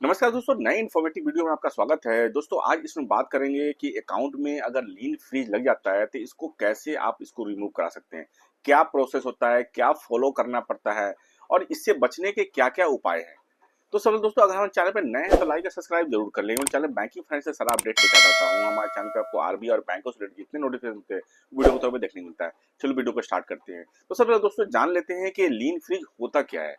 नमस्कार दोस्तों, नए इन्फॉर्मेटिव वीडियो में आपका स्वागत है। दोस्तों आज इसमें बात करेंगे कि अकाउंट में अगर लीन फ्रीज लग जाता है तो इसको कैसे आप इसको रिमूव करा सकते हैं। क्या प्रोसेस होता है, क्या फॉलो करना पड़ता है और इससे बचने के क्या क्या उपाय हैं। तो सब दोस्तों, अगर हमारे चैनल पर नए हैं तो लाइक और सब्सक्राइब जरूर कर लेंगे। चैनल बैंकिंग फाइनेंस से सारा अपडेट लेकर आता हूँ। हमारे चैनल पे आपको आरबी और बैंकों से रिलेटेड जितने नोटिफिकेशन होते हैं वीडियो के तौर पर देखने को मिलता है। चलो वीडियो को स्टार्ट करते हैं। तो सबसे पहले दोस्तों जान लेते हैं कि लीन फ्रीज होता क्या है।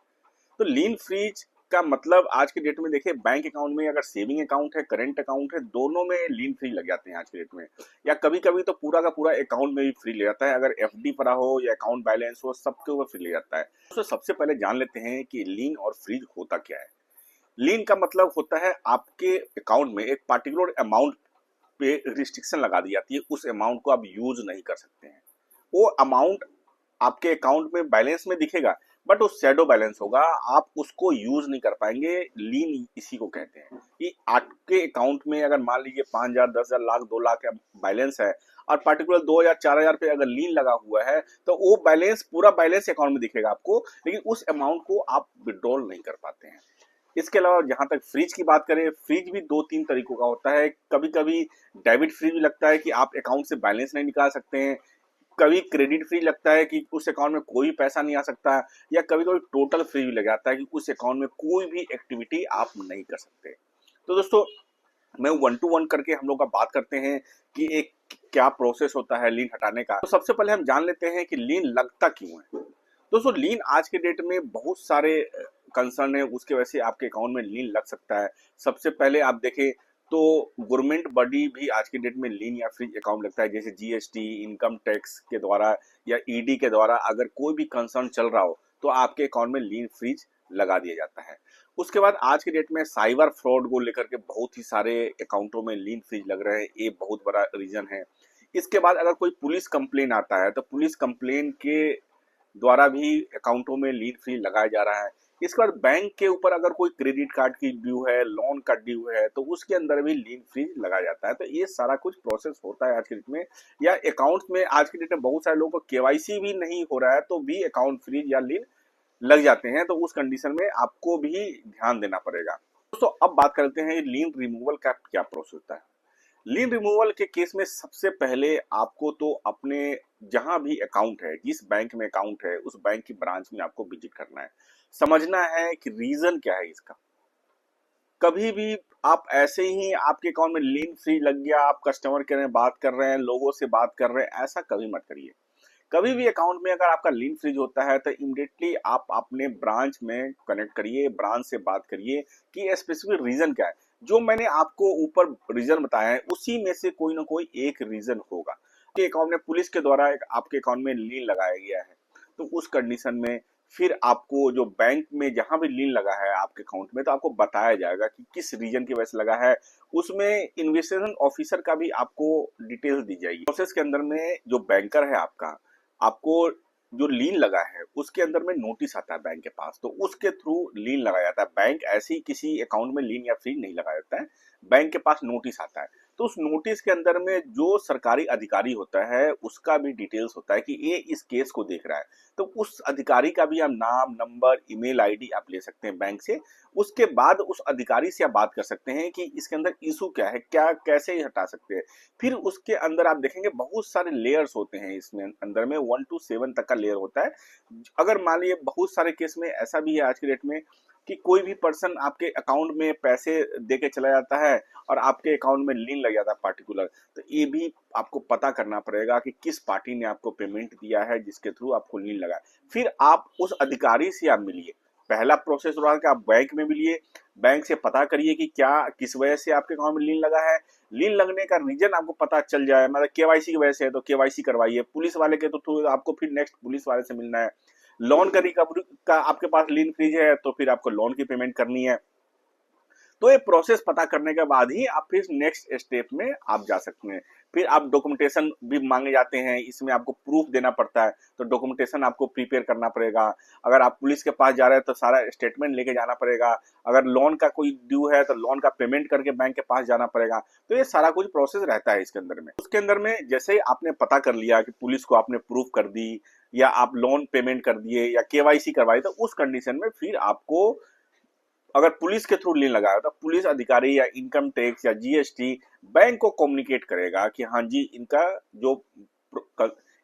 तो लीन फ्रीज का मतलब आज के डेट में देखिए, बैंक अकाउंट में अगर सेविंग अकाउंट है, करंट अकाउंट है, दोनों में लीन फ्रीज लग जाते हैं आज के डेट में। या कभी कभी तो पूरा का पूरा अकाउंट में भी फ्री ले जाता है। अगर एफडी पड़ा हो या अकाउंट बैलेंस हो, सबके ऊपर फ्री ले जाता है। तो सबसे पहले जान लेते हैं कि लीन और फ्रीज होता क्या है। लीन का मतलब होता है आपके अकाउंट में एक पर्टिकुलर अमाउंट पे रिस्ट्रिक्शन लगा दी जाती है। उस अमाउंट को आप यूज नहीं कर सकते हैं। वो अमाउंट आपके अकाउंट में बैलेंस में दिखेगा, बट वो शैडो बैलेंस होगा, आप उसको यूज नहीं कर पाएंगे। लीन इसी को कहते हैं कि आपके अकाउंट में अगर मान लीजिए 5,000, 10,000, लाख, 2 लाख का बैलेंस है और पर्टिकुलर 2,000, 4,000 पे अगर लीन लगा हुआ है तो वो बैलेंस, पूरा बैलेंस अकाउंट में दिखेगा आपको, लेकिन उस अमाउंट को आप विड्रॉल नहीं कर पाते हैं। इसके अलावा जहां तक फ्रीज की बात करें, फ्रीज भी 2-3 तरीकों का होता है। कभी कभी डेबिट फ्रीज भी लगता है कि आप अकाउंट से बैलेंस नहीं निकाल सकते हैं। कभी क्रेडिट फ्री लगता है कि उस अकाउंट में कोई पैसा नहीं आ सकता। या कभी कभी टोटल फ्री भी लग जाता है कि उस अकाउंट में कोई भी एक्टिविटी आप नहीं कर सकते। तो दोस्तों, मैं 1 to 1 करके हम लोग का बात करते हैं कि एक क्या प्रोसेस होता है लीन हटाने का। तो सबसे पहले हम जान लेते हैं कि लीन लगता क्यों है। दोस्तों, लीन आज के डेट में बहुत सारे कंसर्न है, उसके वजह से आपके अकाउंट में लीन लग सकता है। सबसे पहले आप देखें तो गवर्नमेंट बॉडी भी आज के डेट में लीन या फ्रीज अकाउंट लगता है, जैसे जीएसटी, इनकम टैक्स के द्वारा या ईडी के द्वारा अगर कोई भी कंसर्न चल रहा हो तो आपके अकाउंट में लीन फ्रीज लगा दिया जाता है। उसके बाद आज के डेट में साइबर फ्रॉड को लेकर के बहुत ही सारे अकाउंटों में लीन फ्रीज लग रहे हैं, ये बहुत बड़ा रीजन है। इसके बाद अगर कोई पुलिस कंप्लेन आता है तो पुलिस कंप्लेन के द्वारा भी अकाउंटों में लीन फ्री लगाया जा रहा है। इसके बाद बैंक के ऊपर अगर कोई क्रेडिट कार्ड की ड्यू है, लोन का ड्यू है, तो उसके अंदर भी लीन फ्री लगाया जाता है। तो ये सारा कुछ प्रोसेस होता है आज के डेट में। या अकाउंट में आज के डेट में बहुत सारे लोगों को केवाईसी भी नहीं हो रहा है तो भी अकाउंट फ्रीज या लीन लग जाते हैं। तो उस कंडीशन में आपको भी ध्यान देना पड़ेगा। दोस्तों, अब बात करते हैं लीन रिमूवल का क्या प्रोसेस होता है। लीन रिमूवल के केस में सबसे पहले आपको तो अपने जहां भी अकाउंट है, जिस बैंक में अकाउंट है, उस बैंक की ब्रांच में आपको विजिट करना है। समझना है कि रीजन क्या है इसका। कभी भी आप ऐसे ही आपके अकाउंट में लीन फ्री लग गया, आप कस्टमर केयर में बात कर रहे हैं, लोगों से बात कर रहे हैं, ऐसा कभी मत करिए। कभी भी अकाउंट में अगर आपका लीन फ्रीज होता है तो इमीडिएटली आप अपने ब्रांच में कनेक्ट करिए, ब्रांच से बात करिए कि स्पेसिफिक रीजन क्या है। जो मैंने आपको ऊपर रीजन बताया है उसी में से कोई ना कोई एक रीजन होगा। आपके अकाउंट में पुलिस के द्वारा आपके अकाउंट में लीन लगाया गया है, तो उस कंडीशन में फिर आपको जो बैंक में जहां भी लीन लगा है आपके अकाउंट में, तो आपको बताया जाएगा कि किस रीजन की वजह से लगा है। उसमें इन्वेस्टिगेशन ऑफिसर का भी आपको डिटेल्स दी जाएगी। प्रोसेस के अंदर में जो बैंकर है आपका, आपको जो लीन लगा है उसके अंदर में नोटिस आता है बैंक के पास, तो उसके थ्रू लीन लगाया जाता है। बैंक ऐसे ही किसी अकाउंट में लीन या फ्री नहीं लगाया जाता है, बैंक के पास नोटिस आता है। तो उस नोटिस के अंदर में जो सरकारी अधिकारी होता है उसका भी डिटेल्स होता है कि ये इस केस को देख रहा है। तो उस अधिकारी का भी आप नाम, नंबर, ईमेल आईडी आप ले सकते हैं बैंक से। उसके बाद उस अधिकारी से आप बात कर सकते हैं कि इसके अंदर इशू क्या है, क्या कैसे हटा सकते हैं। फिर उसके अंदर आप देखेंगे बहुत सारे लेयर्स होते हैं, इसमें अंदर में 1 to 7 तक का लेयर होता है। अगर मान लीजिए बहुत सारे केस में ऐसा भी है आज के डेट में कि कोई भी पर्सन आपके अकाउंट में पैसे दे के चला जाता है और आपके अकाउंट में लीन लग जाता है पर्टिकुलर, तो ये भी आपको पता करना पड़ेगा कि किस पार्टी ने आपको पेमेंट दिया है जिसके थ्रू आपको लीन लगा है। फिर आप उस अधिकारी से आप मिलिए। पहला प्रोसेस रहा कि आप बैंक में मिलिए, बैंक से पता करिए कि क्या किस वजह से आपके अकाउंट में लीन लगा है। लीन लगने का रीजन आपको पता चल जाए, मतलब केवाईसी की वजह से है तो केवाईसी करवाइए। पुलिस वाले के तो थ्रू आपको फिर नेक्स्ट पुलिस वाले से मिलना है। लोन का रिकवरी का आपके पास लीन फ्रीज है तो फिर आपको लोन की पेमेंट करनी है। तो ये प्रोसेस पता करने के बाद ही आप फिर नेक्स्ट स्टेप में आप जा सकते हैं। फिर आप डॉक्यूमेंटेशन भी मांगे जाते हैं, इसमें आपको प्रूफ देना पड़ता है, तो डॉक्यूमेंटेशन आपको प्रिपेयर करना पड़ेगा। अगर आप पुलिस के पास जा रहे हैं तो सारा स्टेटमेंट लेके जाना पड़ेगा। अगर लोन का कोई ड्यू है तो लोन का पेमेंट करके बैंक के पास जाना पड़ेगा। तो ये सारा कुछ प्रोसेस रहता है इसके अंदर में। उसके अंदर में जैसे आपने पता कर लिया कि पुलिस को आपने प्रूफ कर दी या आप लोन पेमेंट कर दिए या केवाईसी करवाई, तो उस कंडीशन में फिर आपको अगर पुलिस के थ्रू लीन लगाया तो पुलिस अधिकारी या इनकम टैक्स या जीएसटी बैंक को कम्युनिकेट करेगा कि हाँ जी जो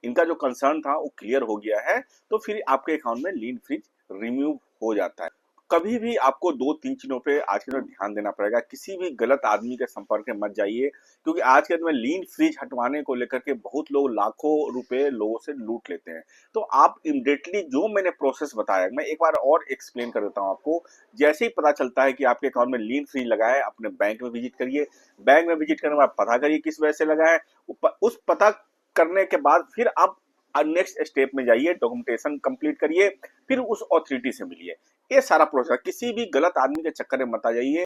इनका जो कंसर्न था वो क्लियर हो गया है, तो फिर आपके अकाउंट में लीन फ्रीज रिमूव हो जाता है। कभी भी आपको 2-3 चीजों पे आज के दिन ध्यान देना पड़ेगा। किसी भी गलत आदमी के संपर्क में मत जाइए, क्योंकि आज के दिन में लीन फ्रीज हटवाने को लेकर के बहुत लोग लाखों रुपए लोगों से लूट लेते हैं। तो आप इमीडिएटली जो मैंने प्रोसेस बताया, मैं एक बार और एक्सप्लेन कर देता हूँ आपको। जैसे ही पता चलता है कि आपके अकाउंट में लीन फ्रीज लगा है, अपने बैंक में विजिट करिए। बैंक में विजिट करने के बाद पता करिए किस वजह से लगा है। उस पता करने के बाद फिर आप नेक्स्ट स्टेप में जाइए, डॉक्यूमेंटेशन कंप्लीट करिए, फिर उस अथॉरिटी से मिलिए। ये सारा प्रोसेस। किसी भी गलत आदमी के चक्कर में मत आ जाइए।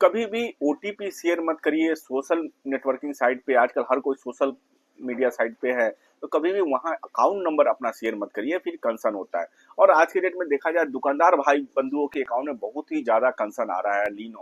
कभी भी ओटीपी शेयर मत करिए। सोशल नेटवर्किंग साइट पे आजकल हर कोई सोशल मीडिया साइट पे है, तो कभी भी वहां अकाउंट नंबर अपना शेयर मत करिए, फिर कंसर्न होता है। और आज के डेट में देखा जाए, दुकानदार भाई बंधुओं के अकाउंट में बहुत ही ज्यादा कंसर्न आ रहा है लीन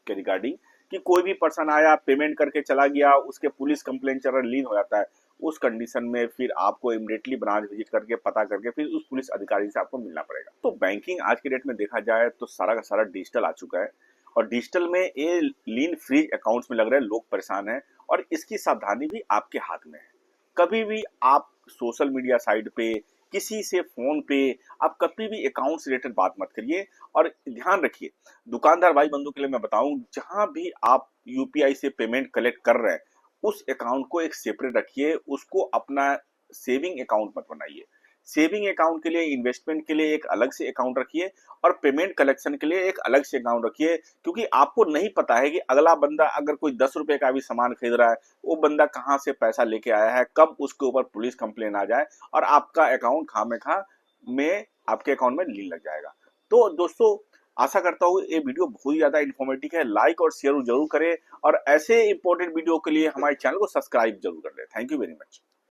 के रिगार्डिंग, कि कोई भी पर्सन आया, पेमेंट करके चला गया, उसके पुलिस कंप्लेंट चल रहा, लीन हो जाता है। उस कंडीशन में फिर आपको इमीडिएटली ब्रांच विजिट करके पता करके फिर उस पुलिस अधिकारी से आपको मिलना पड़ेगा। तो बैंकिंग आज के डेट में देखा जाए तो सारा का सारा डिजिटल आ चुका है, और डिजिटल में ये लीन फ्रीज अकाउंट्स में लग रहे हैं, लोग परेशान हैं, और इसकी सावधानी भी आपके हाथ में है। कभी भी आप सोशल मीडिया साइट पे, किसी से फोन पे, आप कभी भी अकाउंट से रिलेटेड बात मत करिए। और ध्यान रखिए, दुकानदार भाई बंधु के लिए मैं बताऊं, जहां भी आप यूपीआई से पेमेंट कलेक्ट कर रहे हैं, उस अकाउंट को एक सेपरेट रखिए, उसको अपना सेविंग अकाउंट मत बनाइए। सेविंग अकाउंट के लिए, इन्वेस्टमेंट के लिए एक अलग से अकाउंट रखिए, और पेमेंट कलेक्शन के लिए एक अलग से अकाउंट रखिए। क्योंकि आपको नहीं पता है कि अगला बंदा अगर कोई 10 रुपए का भी सामान खरीद रहा है, वो बंदा कहाँ से पैसा लेके आया है, कब उसके ऊपर पुलिस कंप्लेन आ जाए और आपका अकाउंट खामेखा में आपके अकाउंट में लीन लग जाएगा। तो दोस्तों, आशा करता हूँ ये वीडियो बहुत ही ज्यादा इन्फॉर्मेटिव है। लाइक और शेयर जरूर करें, और ऐसे इंपॉर्टेंट वीडियो के लिए हमारे चैनल को सब्सक्राइब जरूर कर लें। Thank you very much.